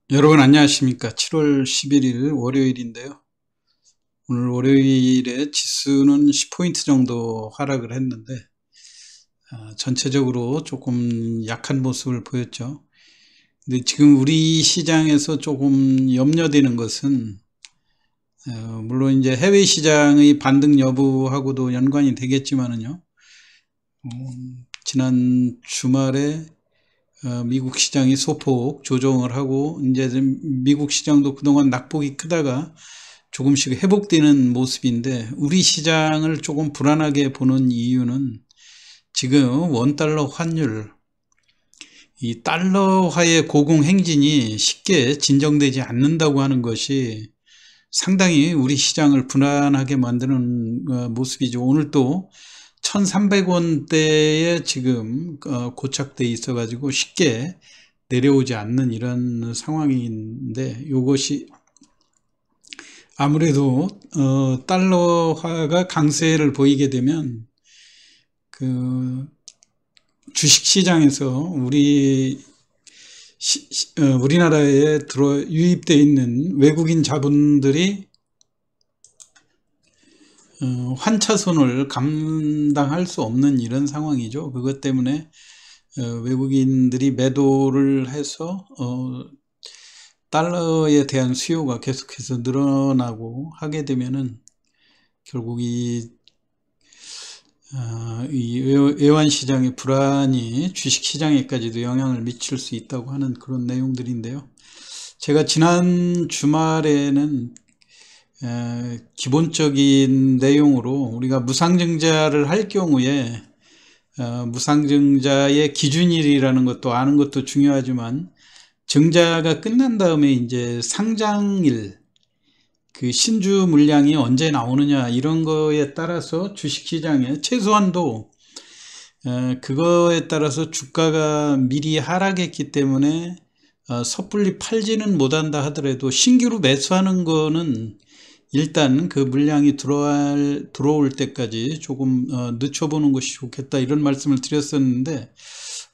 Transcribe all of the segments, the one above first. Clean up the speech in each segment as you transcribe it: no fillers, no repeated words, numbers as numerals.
여러분 안녕하십니까? 7월 11일 월요일인데요. 오늘 월요일에 지수는 10포인트 정도 하락을 했는데 전체적으로 조금 약한 모습을 보였죠. 근데 지금 우리 시장에서 조금 염려되는 것은 물론 이제 해외 시장의 반등 여부하고도 연관이 되겠지만은요. 지난 주말에 미국 시장이 소폭 조정을 하고 이제 미국 시장도 그동안 낙폭이 크다가 조금씩 회복되는 모습인데, 우리 시장을 조금 불안하게 보는 이유는 지금 원달러 환율, 이 달러화의 고공행진이 쉽게 진정되지 않는다고 하는 것이 상당히 우리 시장을 불안하게 만드는 모습이죠. 오늘 또 1300원대에 지금 고착돼 있어 가지고 쉽게 내려오지 않는 이런 상황인데, 이것이 아무래도 달러화가 강세를 보이게 되면 주식시장에서 우리나라에 유입되어 있는 외국인 자본들이 환차손을 감당할 수 없는 이런 상황이죠. 그것 때문에 외국인들이 매도를 해서 달러에 대한 수요가 계속해서 늘어나고 하게 되면은 결국 이 외환시장의 불안이 주식시장에까지도 영향을 미칠 수 있다고 하는 그런 내용들인데요. 제가 지난 주말에는 기본적인 내용으로 우리가 무상증자를 할 경우에 무상증자의 기준일이라는 것도 아는 것도 중요하지만, 증자가 끝난 다음에 이제 상장일, 그 신주 물량이 언제 나오느냐 이런 거에 따라서 주식시장에 최소한도 그거에 따라서 주가가 미리 하락했기 때문에 섣불리 팔지는 못한다 하더라도 신규로 매수하는 거는 일단 그 물량이 들어올 때까지 조금 늦춰보는 것이 좋겠다, 이런 말씀을 드렸었는데,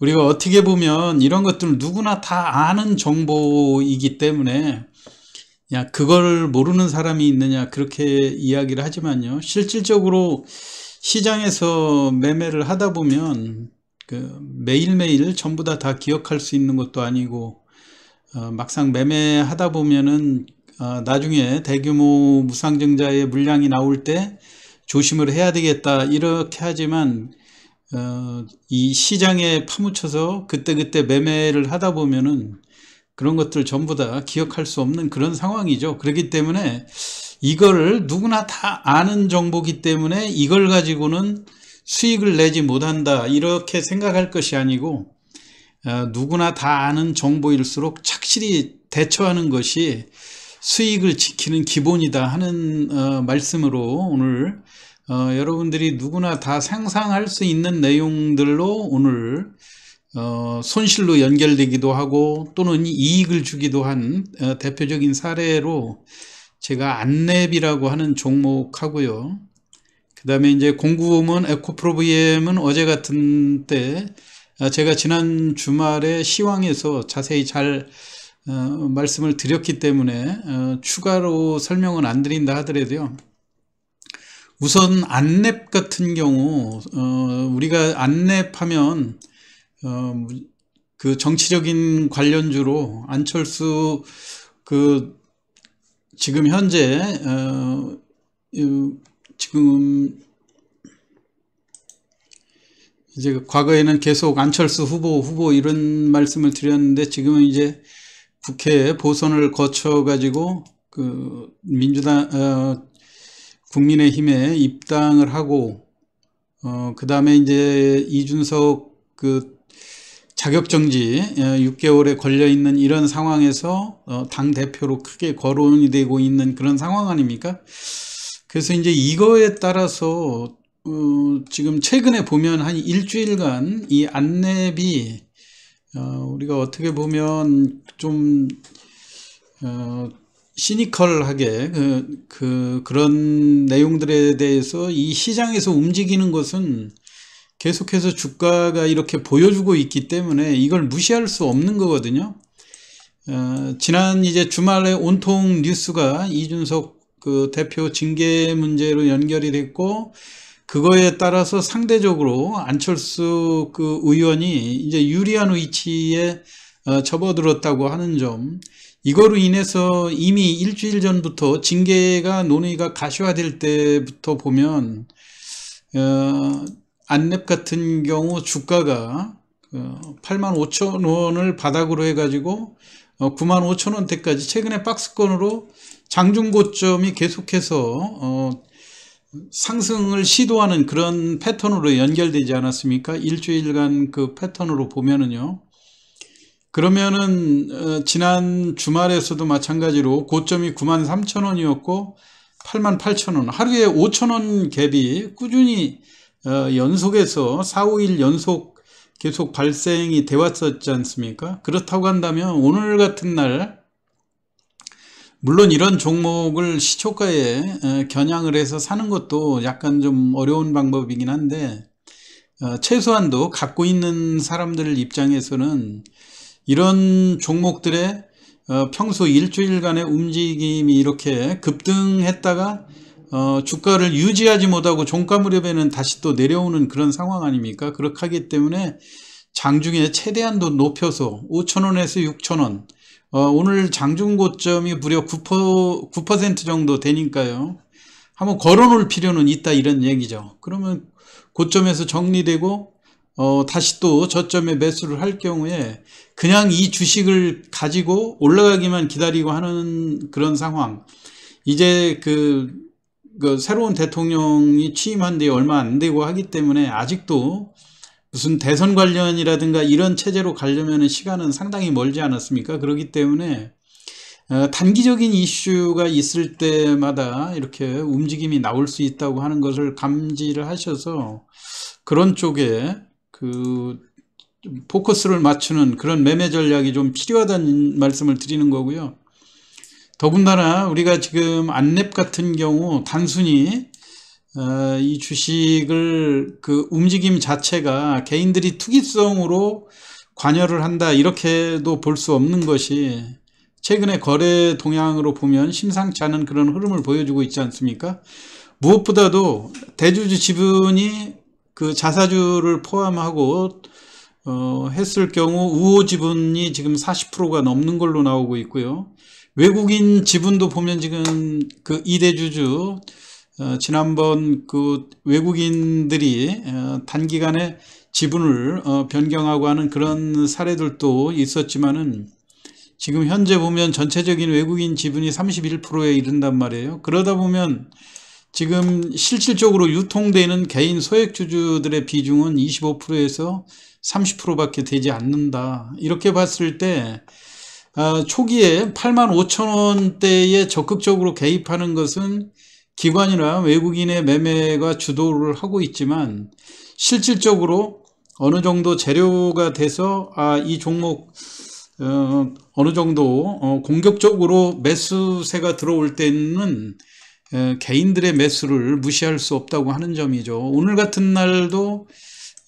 우리가 어떻게 보면 이런 것들은 누구나 다 아는 정보이기 때문에 야, 그걸 모르는 사람이 있느냐 그렇게 이야기를 하지만요, 실질적으로 시장에서 매매를 하다 보면 매일매일 전부 다 기억할 수 있는 것도 아니고, 막상 매매하다 보면은 나중에 대규모 무상증자의 물량이 나올 때 조심을 해야 되겠다 이렇게 하지만, 이 시장에 파묻혀서 그때그때 매매를 하다 보면은 그런 것들 전부 다 기억할 수 없는 그런 상황이죠. 그렇기 때문에 이걸 누구나 다 아는 정보기 때문에 이걸 가지고는 수익을 내지 못한다 이렇게 생각할 것이 아니고, 누구나 다 아는 정보일수록 착실히 대처하는 것이 수익을 지키는 기본이다 하는 말씀으로, 오늘 여러분들이 누구나 다 상상할 수 있는 내용들로 오늘 손실로 연결되기도 하고 또는 이익을 주기도 한 대표적인 사례로 제가 안랩이라고 하는 종목하고요, 그 다음에 이제 공구음은 에코프로비엠은 어제 같은 때 제가 지난 주말에 시황에서 자세히 잘 말씀을 드렸기 때문에 추가로 설명은 안 드린다 하더라도요, 우선 안랩 같은 경우 우리가 안랩하면 그 정치적인 관련주로 안철수 지금 현재 지금 이제 과거에는 계속 안철수 후보 이런 말씀을 드렸는데, 지금은 이제 국회 보선을 거쳐 가지고 민주당 국민의힘에 입당을 하고 그 다음에 이제 이준석 자격정지 6개월에 걸려있는 이런 상황에서 당대표로 크게 거론이 되고 있는 그런 상황 아닙니까? 그래서 이제 이거에 따라서 지금 최근에 보면 한 일주일간 이 안랩이 우리가 어떻게 보면 좀 시니컬하게 그런 내용들에 대해서 이 시장에서 움직이는 것은 계속해서 주가가 이렇게 보여주고 있기 때문에 이걸 무시할 수 없는 거거든요. 지난 이제 주말에 온통 뉴스가 이준석 그 대표 징계 문제로 연결이 됐고, 그거에 따라서 상대적으로 안철수 그 의원이 이제 유리한 위치에 접어들었다고 하는 점, 이거로 인해서 이미 일주일 전부터 징계가 논의가 가시화될 때부터 보면 안랩 같은 경우 주가가 85,000원을 바닥으로 해가지고 95,000원대까지 최근에 박스권으로 장중고점이 계속해서 상승을 시도하는 그런 패턴으로 연결되지 않았습니까? 일주일간 그 패턴으로 보면은요. 그러면은 지난 주말에서도 마찬가지로 고점이 93,000원이었고 88,000원, 하루에 5,000원 갭이 꾸준히 연속해서 4, 5일 연속 계속 발생이 돼 왔었지 않습니까? 그렇다고 한다면 오늘 같은 날, 물론 이런 종목을 시초가에 겨냥을 해서 사는 것도 약간 좀 어려운 방법이긴 한데, 최소한도 갖고 있는 사람들 입장에서는 이런 종목들의 평소 일주일간의 움직임이 이렇게 급등했다가 주가를 유지하지 못하고 종가 무렵에는 다시 또 내려오는 그런 상황 아닙니까? 그렇게 하기 때문에 장중에 최대한도 높여서 5,000원에서 6,000원, 오늘 장중 고점이 무려 9% 정도 되니까요. 한번 걸어놓을 필요는 있다, 이런 얘기죠. 그러면 고점에서 정리되고 다시 또 저점에 매수를 할 경우에 그냥 이 주식을 가지고 올라가기만 기다리고 하는 그런 상황. 이제 그 새로운 대통령이 취임한 지 얼마 안 되고 하기 때문에 아직도 무슨 대선 관련이라든가 이런 체제로 가려면 시간은 상당히 멀지 않았습니까? 그렇기 때문에 단기적인 이슈가 있을 때마다 이렇게 움직임이 나올 수 있다고 하는 것을 감지를 하셔서 그런 쪽에 그 포커스를 맞추는 그런 매매 전략이 좀 필요하다는 말씀을 드리는 거고요. 더군다나 우리가 지금 안랩 같은 경우 단순히 이 주식을 그 움직임 자체가 개인들이 투기성으로 관여를 한다, 이렇게도 볼 수 없는 것이 최근에 거래 동향으로 보면 심상치 않은 그런 흐름을 보여주고 있지 않습니까? 무엇보다도 대주주 지분이 그 자사주를 포함하고 했을 경우 우호 지분이 지금 40%가 넘는 걸로 나오고 있고요. 외국인 지분도 보면 지금 그 2대 주주, 지난번 그 외국인들이 단기간에 지분을 변경하고 하는 그런 사례들도 있었지만은 지금 현재 보면 전체적인 외국인 지분이 31%에 이른단 말이에요. 그러다 보면 지금 실질적으로 유통되는 개인 소액주주들의 비중은 25%에서 30%밖에 되지 않는다. 이렇게 봤을 때 초기에 85,000원대에 적극적으로 개입하는 것은 기관이나 외국인의 매매가 주도를 하고 있지만, 실질적으로 어느 정도 재료가 돼서 이 종목 어느 정도 공격적으로 매수세가 들어올 때는 개인들의 매수를 무시할 수 없다고 하는 점이죠. 오늘 같은 날도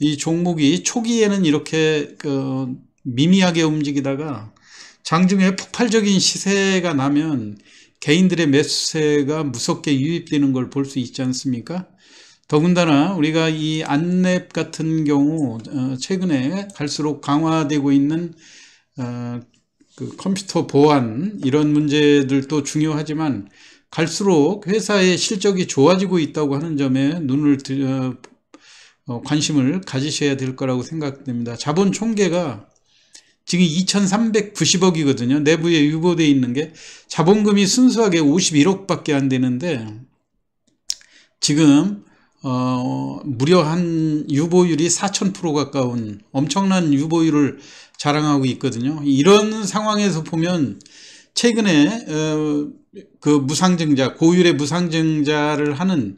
이 종목이 초기에는 이렇게 미미하게 움직이다가 장중에 폭발적인 시세가 나면 개인들의 매수세가 무섭게 유입되는 걸 볼 수 있지 않습니까? 더군다나 우리가 이 안랩 같은 경우 최근에 갈수록 강화되고 있는 그 컴퓨터 보안, 이런 문제들도 중요하지만 갈수록 회사의 실적이 좋아지고 있다고 하는 점에 관심을 가지셔야 될 거라고 생각됩니다. 자본 총계가 지금 2,390억이거든요. 내부에 유보되어 있는 게 자본금이 순수하게 51억밖에 안 되는데 지금 무려 한 유보율이 4,000% 가까운 엄청난 유보율을 자랑하고 있거든요. 이런 상황에서 보면 최근에 그 무상증자, 고율의 무상증자를 하는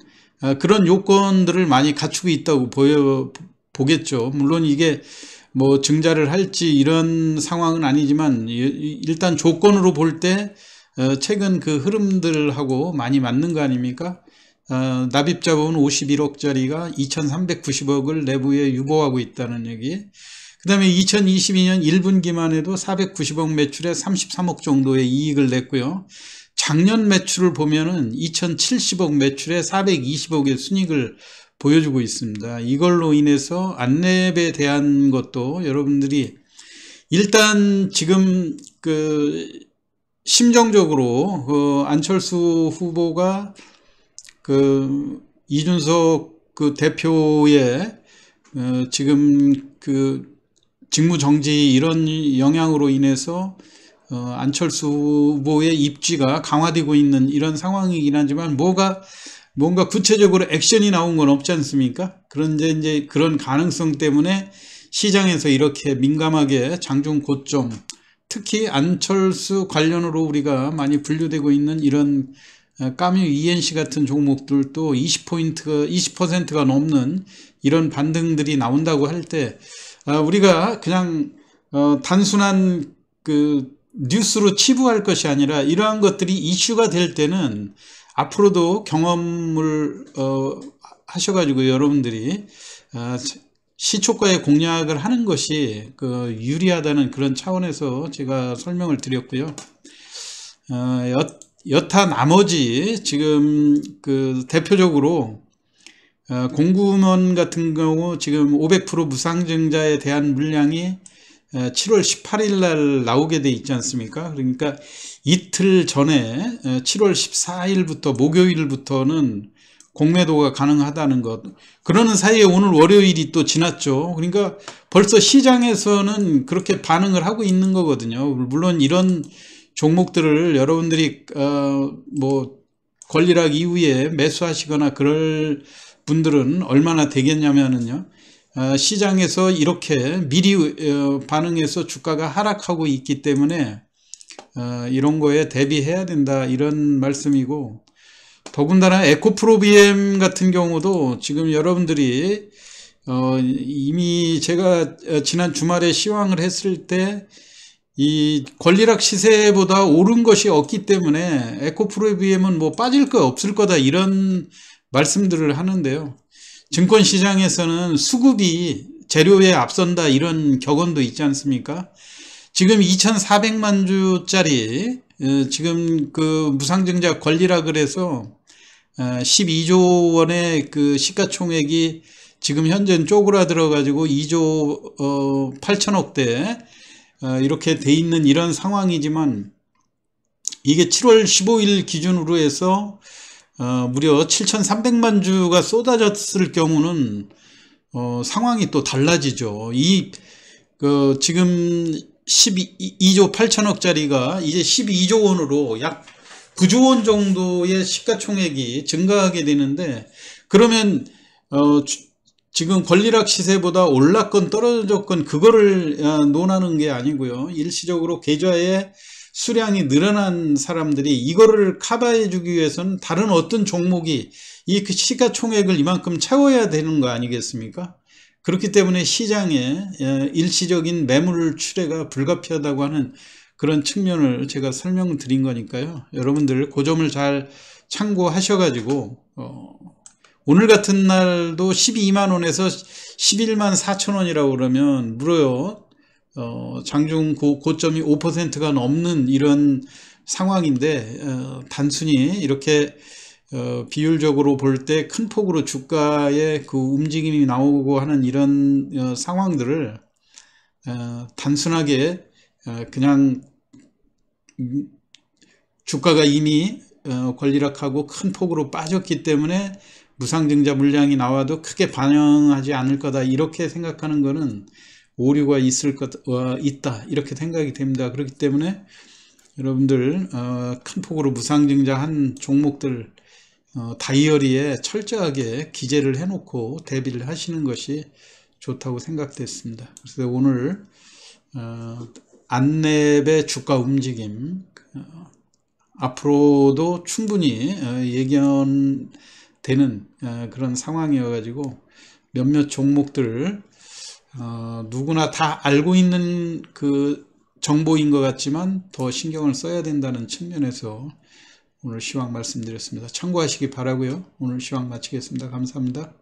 그런 요건들을 많이 갖추고 있다고 보겠죠. 물론 이게 뭐 증자를 할지 이런 상황은 아니지만 일단 조건으로 볼 때 최근 그 흐름들하고 많이 맞는 거 아닙니까? 납입자본 51억짜리가 2,390억을 내부에 유보하고 있다는 얘기. 그 다음에 2022년 1분기만 해도 490억 매출에 33억 정도의 이익을 냈고요. 작년 매출을 보면은 2070억 매출에 420억의 순이익을 보여주고 있습니다. 이걸로 인해서 안랩에 대한 것도 여러분들이 일단 지금 그 심정적으로 안철수 후보가 그 이준석 그 대표의 지금 그 직무정지 이런 영향으로 인해서 안철수 후보의 입지가 강화되고 있는 이런 상황이긴 하지만 뭔가 구체적으로 액션이 나온 건 없지 않습니까? 그런데 이제 그런 가능성 때문에 시장에서 이렇게 민감하게 장중 고점, 특히 안철수 관련으로 우리가 많이 분류되고 있는 이런 까뮤 ENC 같은 종목들도 20%가 넘는 이런 반등들이 나온다고 할 때 우리가 그냥 단순한 그 뉴스로 치부할 것이 아니라 이러한 것들이 이슈가 될 때는 앞으로도 경험을 하셔가지고 여러분들이 시초가의 공략을 하는 것이 그 유리하다는 그런 차원에서 제가 설명을 드렸고요. 여타 나머지 지금 그 대표적으로 공구먼 같은 경우 지금 500% 무상증자에 대한 물량이 7월 18일 날 나오게 돼 있지 않습니까? 그러니까 이틀 전에 7월 14일부터 목요일부터는 공매도가 가능하다는 것. 그러는 사이에 오늘 월요일이 또 지났죠. 그러니까 벌써 시장에서는 그렇게 반응을 하고 있는 거거든요. 물론 이런 종목들을 여러분들이 뭐 권리락 이후에 매수하시거나 그럴 분들은 얼마나 되겠냐면요. 시장에서 이렇게 미리 반응해서 주가가 하락하고 있기 때문에 이런 거에 대비해야 된다 이런 말씀이고, 더군다나 에코프로비엠 같은 경우도 지금 여러분들이 이미 제가 지난 주말에 시황을 했을 때 이 권리락 시세보다 오른 것이 없기 때문에 에코프로비엠은 뭐 빠질 거 없을 거다 이런 말씀들을 하는데요. 증권시장에서는 수급이 재료에 앞선다 이런 격언도 있지 않습니까? 지금 2,400만 주짜리 지금 그 무상증자 권리락을 해서 12조 원의 그 시가총액이 지금 현재는 쪼그라들어 가지고 2조 8천억대 이렇게 돼 있는 이런 상황이지만, 이게 7월 15일 기준으로 해서 무려 7,300만 주가 쏟아졌을 경우는 상황이 또 달라지죠. 지금 12조 8천억짜리가 이제 12조 원으로 약 9조 원 정도의 시가총액이 증가하게 되는데, 그러면 지금 권리락 시세보다 올랐건 떨어졌건 그거를 논하는 게 아니고요. 일시적으로 계좌에 수량이 늘어난 사람들이 이거를 커버해 주기 위해서는 다른 어떤 종목이 이 시가총액을 이만큼 채워야 되는 거 아니겠습니까? 그렇기 때문에 시장에 일시적인 매물 출회가 불가피하다고 하는 그런 측면을 제가 설명을 드린 거니까요. 여러분들 그 점을 잘 참고하셔가지고 오늘 같은 날도 12만 원에서 11만 4천 원이라고 그러면 무려 장중 고점이 5%가 넘는 이런 상황인데, 단순히 이렇게 비율적으로 볼 때 큰 폭으로 주가의 그 움직임이 나오고 하는 이런 상황들을 단순하게 그냥 주가가 이미 권리락하고 큰 폭으로 빠졌기 때문에 무상증자 물량이 나와도 크게 반영하지 않을 거다 이렇게 생각하는 거는 오류가 있다 이렇게 생각이 됩니다. 그렇기 때문에 여러분들 큰 폭으로 무상증자한 종목들 다이어리에 철저하게 기재를 해놓고 대비를 하시는 것이 좋다고 생각됐습니다. 그래서 오늘 안랩의 주가 움직임 앞으로도 충분히 예견되는 그런 상황이어가지고 몇몇 종목들 누구나 다 알고 있는 그 정보인 것 같지만 더 신경을 써야 된다는 측면에서 오늘 시황 말씀드렸습니다. 참고하시기 바라고요. 오늘 시황 마치겠습니다. 감사합니다.